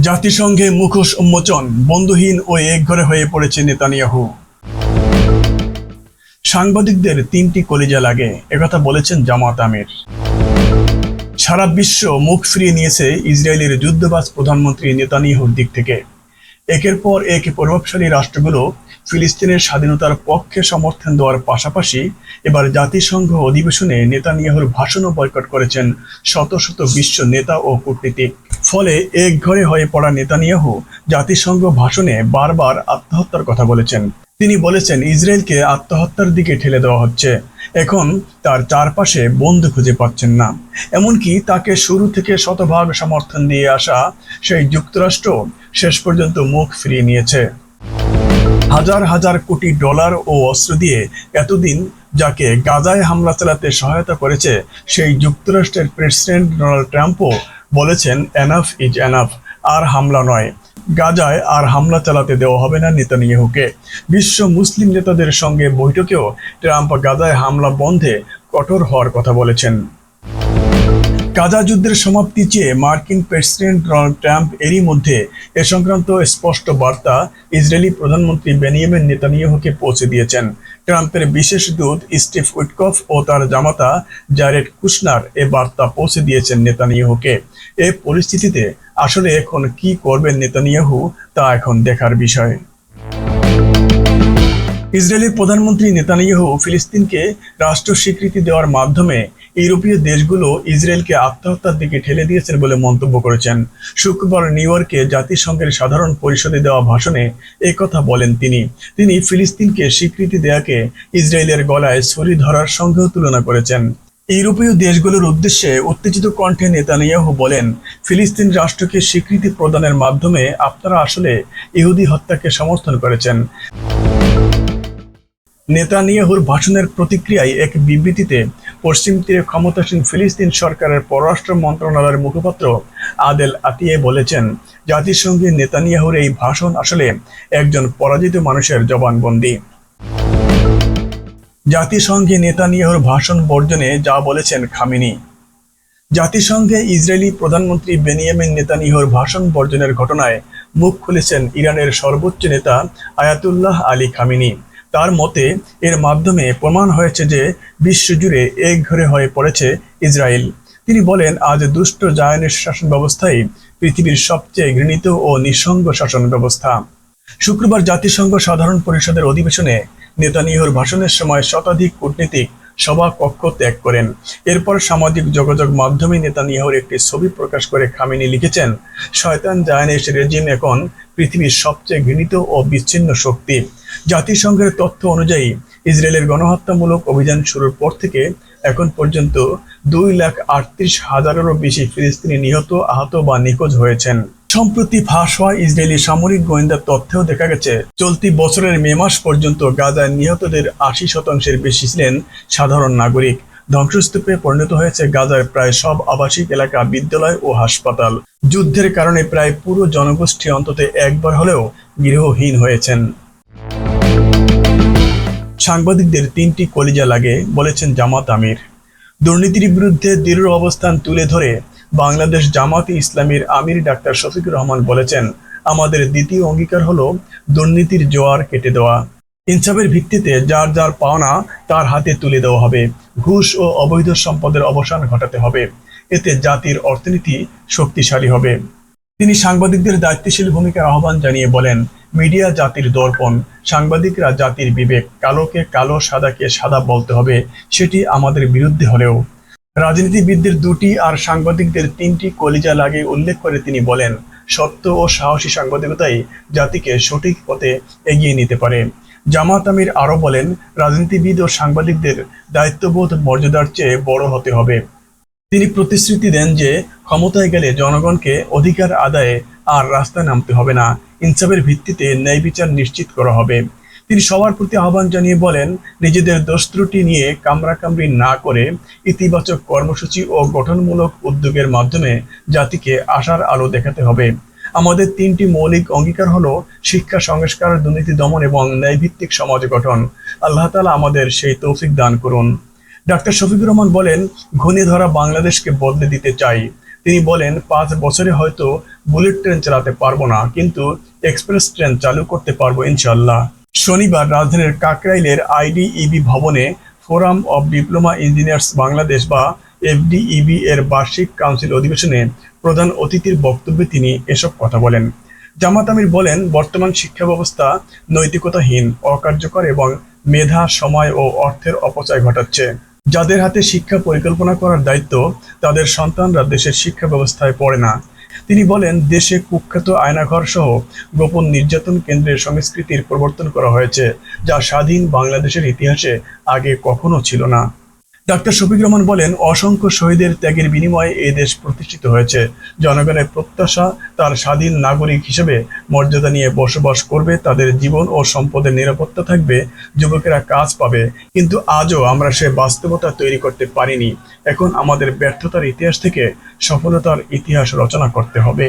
জাতিসংঘে মুখোশ উন্মোচন, বন্ধুহীন ও একঘরে হয়ে পড়েছে নেতানিয়াহু। সাংবাদিকদের তিনটি কলিজা লাগে, একথা বলেছেন জামাত আমির। সারা বিশ্ব মুখ ফিরিয়ে নিয়েছে ইসরায়েলের যুদ্ধবাজ প্রধানমন্ত্রী নেতানিয়াহুর দিক থেকে। একের পর এক প্রভাবশালী রাষ্ট্রগুলো ফিলিস্তিনের স্বাধীনতার পক্ষে সমর্থন দেওয়ার পাশাপাশি এবার জাতিসংঘ অধিবেশনে নেতানিয়াহুর ভাষণও বয়কট করেছেন শত শত বিশ্ব নেতা ও কূটনীতিক। ফলে একঘরে হয়ে পড়া নেতানিয়াহু জাতিসংঘ ভাষণে বারবার আত্মহত্যার কথা বলেছেন। তিনি বলেছেন, ইসরায়েলকে আত্মহত্যার দিকে ঠেলে দেওয়া হচ্ছে। এখন তার চারপাশে বন্ধু খুঁজে পাচ্ছেন না। এমনকি তাকে শুরু থেকে শতভাগ সমর্থন দিয়ে আসা সেই যুক্তরাষ্ট্র শেষ পর্যন্ত মুখ ফিরিয়ে নিয়েছে। হাজার হাজার কোটি ডলার ও অস্ত্র দিয়ে এতদিন যাকে গাজায় হামলা চালাতে সহায়তা করেছে, সেই যুক্তরাষ্ট্রের প্রেসিডেন্ট ডোনাল্ড ট্রাম্পও বলেছেন, এনাফ ইজ এনাফ, আর হামলা নয়। গাজায় আর হামলা চালাতে দেওয়া হবে না নেতানিয়াহুকে। বিশ্ব মুসলিম নেতাদের সঙ্গে বৈঠকেও ট্রাম্প গাজায় হামলা বন্ধে কঠোর হওয়ার কথা বলেছেন। গাজা যুদ্ধের সমাপ্তি চেয়ে মার্কিন প্রেসিডেন্ট ডোনাল্ড ট্রাম্প এরই মধ্যে এ সংক্রান্ত স্পষ্ট বার্তা ইসরায়েলি প্রধানমন্ত্রী বেনিয়ামিন নেতানিয়াহুকে পৌঁছে দিয়েছেন। ট্রাম্পের বিশেষ দূত স্টিভ উইটকফ ও তার জামাতা জারেড কুশনার এ বার্তা পৌঁছে দিয়েছেন নেতানিয়াহুকে। এ পরিস্থিতিতে আসলে এখন কি করবেন নেতানিয়াহু, তা এখন দেখার বিষয়। ইসরায়েলের প্রধানমন্ত্রী নেতানিয়াহু ফিলিস্তিনকে রাষ্ট্র স্বীকৃতি দেওয়ার মাধ্যমে ইউরোপীয় দেশগুলো ইসরায়েলকে আত্মহত্যার দিকে ঠেলে দিয়েছেন বলে মন্তব্য করেছেন। শুক্রবার নিউ ইয়র্কে জাতিসংঘের সাধারণ পরিষদে দেওয়া ভাষণে একথা বলেন তিনি ফিলিস্তিনকে স্বীকৃতি দেয়াকে ইসরায়েলের গলায় ছুরি ধরার সঙ্গেও তুলনা করেছেন। ইউরোপীয় দেশগুলোর উদ্দেশ্যে উত্তেজিত কণ্ঠে নেতানিয়াহু বলেন, ফিলিস্তিন রাষ্ট্রকে স্বীকৃতি প্রদানের মাধ্যমে আপনারা আসলে ইহুদি হত্যাকে সমর্থন করেছেন। নেতানিয়াহুর ভাষণের প্রতিক্রিয়ায় এক বিবৃতিতে পশ্চিম তীরে ক্ষমতাসীন ফিলিস্তিন সরকারের পররাষ্ট্র মন্ত্রণালয়ের মুখপাত্র আদেল আতিয়ে বলেছেন, জাতিসংঘে নেতানিয়াহুর এই ভাষণ আসলে একজন পরাজিত মানুষের জবানবন্দি। জাতিসংঘে নেতানিয়াহুর ভাষণ বর্জনে যা বলেছেন খামেনি। জাতিসংঘে ইসরায়েলি প্রধানমন্ত্রী বেনিয়ামিন নেতানিয়াহুর ভাষণ বর্জনের ঘটনায় মুখ খুলেছেন ইরানের সর্বোচ্চ নেতা আয়াতুল্লাহ আলী খামেনি। তার মতে এর মাধ্যমে প্রমাণ হয়েছে যে বিশ্বজুড়ে একঘরে হয়ে পড়েছে ইসরায়েল। তিনি বলেন, আজ দুষ্ট জায়নের শাসন ব্যবস্থাই পৃথিবীর সবচেয়ে ঘৃণিত ও নিঃসঙ্গ শাসন ব্যবস্থা। শুক্রবার জাতিসংঘ সাধারণ পরিষদের অধিবেশনে নেতানিয়াহুর ভাষণের সময় শতাধিক কূটনীতিক সভা কক্ষ ত্যাগ করেন। এরপর সামাজিক যোগাযোগ মাধ্যমে নেতানিয়াহুর একটি ছবি প্রকাশ করে খামেনি লিখেছেন, শয়তান জায়নিশ রেজিম এখন পৃথিবীর সবচেয়ে ঘৃণিত ও বিচ্ছিন্ন শক্তি। জাতিসংঘের তথ্য অনুযায়ী ইসরায়েলের গণহত্যামূলক অভিযান শুরুর পর থেকে এখন পর্যন্ত 2,38,000-এরও বেশি ফিলিস্তিনি নিহত, আহত বা নিখোঁজ হয়েছেন। সম্প্রতি ফাঁস হওয়া ইসরায়েলি সামরিক গোয়েন্দা তথ্যেও দেখা গেছে, চলতি বছরের মে মাস পর্যন্ত গাজায় নিহতদের 80% বেশি ছিলেন সাধারণ নাগরিক। ধ্বংসস্তূপে পরিণত হয়েছে গাজার প্রায় সব আবাসিক এলাকা, বিদ্যালয় ও হাসপাতাল। যুদ্ধের কারণে প্রায় পুরো জনগোষ্ঠী অন্তত একবার হলেও গৃহহীন হয়েছেন। সাংবাদিকদের তিনটি কলিজা লাগে, বলেছেন জামাত আমির। দুর্নীতির বিরুদ্ধে দৃঢ় অবস্থান তুলে ধরে বাংলাদেশ জামাতে ইসলামীর আমির ডাক্তার শফিকুর রহমান বলেছেন, আমাদের দ্বিতীয় অঙ্গীকার হলো দুর্নীতির জোয়ার কেটে দেওয়া। ইনসাফের ভিত্তিতে যার যার পাওনা তার হাতে তুলে দেওয়া হবে। ঘুষ ও অবৈধ সম্পদের অবসান ঘটাতে হবে। এতে জাতির অর্থনীতি শক্তিশালী হবে। তিনি সাংবাদিকদের দায়িত্বশীল ভূমিকার আহ্বান জানিয়ে বলেন, মিডিয়া জাতির দর্পণ, সাংবাদিকরা জাতির বিবেক। কালোকে কালো, সাদাকে সাদা বলতে হবে, সেটি আমাদের বিরুদ্ধে হলেও। রাজনীতিবিদদের দুটি আর সাংবাদিকদের তিনটি কলিজা লাগে উল্লেখ করে তিনি বলেন, সত্য ও সাহসী সাংবাদিকতাই জাতিকে সঠিক পথে এগিয়ে নিতে পারে। জামাত আমির আরও বলেন, রাজনীতিবিদ ও সাংবাদিকদের দায়িত্ববোধ মর্যাদার চেয়ে বড় হতে হবে। তিনি প্রতিশ্রুতি দেন যে ক্ষমতায় গেলে জনগণকে অধিকার আদায়ে আর রাস্তায় নামতে হবে না, ইনসাফের ভিত্তিতে ন্যায় বিচার নিশ্চিত করা হবে। তিনি সবার প্রতি আহ্বান জানিয়ে বলেন, নিজেদের দোষ ত্রুটি নিয়ে কামড়াকামড়ি না করে ইতিবাচক কর্মসূচি ও গঠনমূলক উদ্যোগের মাধ্যমে জাতিকে আশার আলো দেখাতে হবে। আমাদের তিনটি মৌলিক অঙ্গীকার হলো শিক্ষা সংস্কার, দুর্নীতি দমন এবং ন্যায়ভিত্তিক সমাজ গঠন। আল্লাহ তাআলা আমাদের সেই তৌফিক দান করুন। ডাক্তার শফিকুর রহমান বলেন, ঘনিয়ে ধরা বাংলাদেশকে বদলে দিতে চাই। তিনি বলেন, 5 বছরে হয়তো বুলেট ট্রেন চালাতে পারবো না, কিন্তু এক্সপ্রেস ট্রেন চালু করতে পারবো ইনশাল্লাহ। শনিবার রাজধানীর কাকরাইলের আইডিইবি ভবনে forum of diploma engineers Bangladesh বা এফডিইবি এর বার্ষিক কাউন্সিল অধিবেশনে প্রধান অতিথির বক্তব্যে তিনি এসব কথা বলেন। জামাত আমির বলেন, বর্তমান শিক্ষা ব্যবস্থা নৈতিকতাহীন, অকার্যকর এবং মেধা, সময় ও অর্থের অপচয় ঘটাচ্ছে। যাদের হাতে শিক্ষা পরিকল্পনা করার দায়িত্ব, তাদের সন্তানরা দেশের শিক্ষা ব্যবস্থায় পড়ে না। তিনি বলেন, দেশে কুখ্যাত আয়নাঘর সহ গোপন নির্যাতন কেন্দ্রের সংস্কৃতির প্রবর্তন করা হয়েছে, যা স্বাধীন বাংলাদেশের ইতিহাসে আগে কখনো ছিল না। ডাক্তার শফিক রহমান বলেন, অসংখ্য শহীদের ত্যাগের বিনিময়ে এ দেশ প্রতিষ্ঠিত হয়েছে। জনগণের প্রত্যাশা তার স্বাধীন নাগরিক হিসেবে মর্যাদা নিয়ে বসবাস করবে, তাদের জীবন ও সম্পদের নিরাপত্তা থাকবে, যুবকেরা কাজ পাবে। কিন্তু আজও আমরা সে বাস্তবতা তৈরি করতে পারিনি। এখন আমাদের ব্যর্থতার ইতিহাস থেকে সফলতার ইতিহাস রচনা করতে হবে।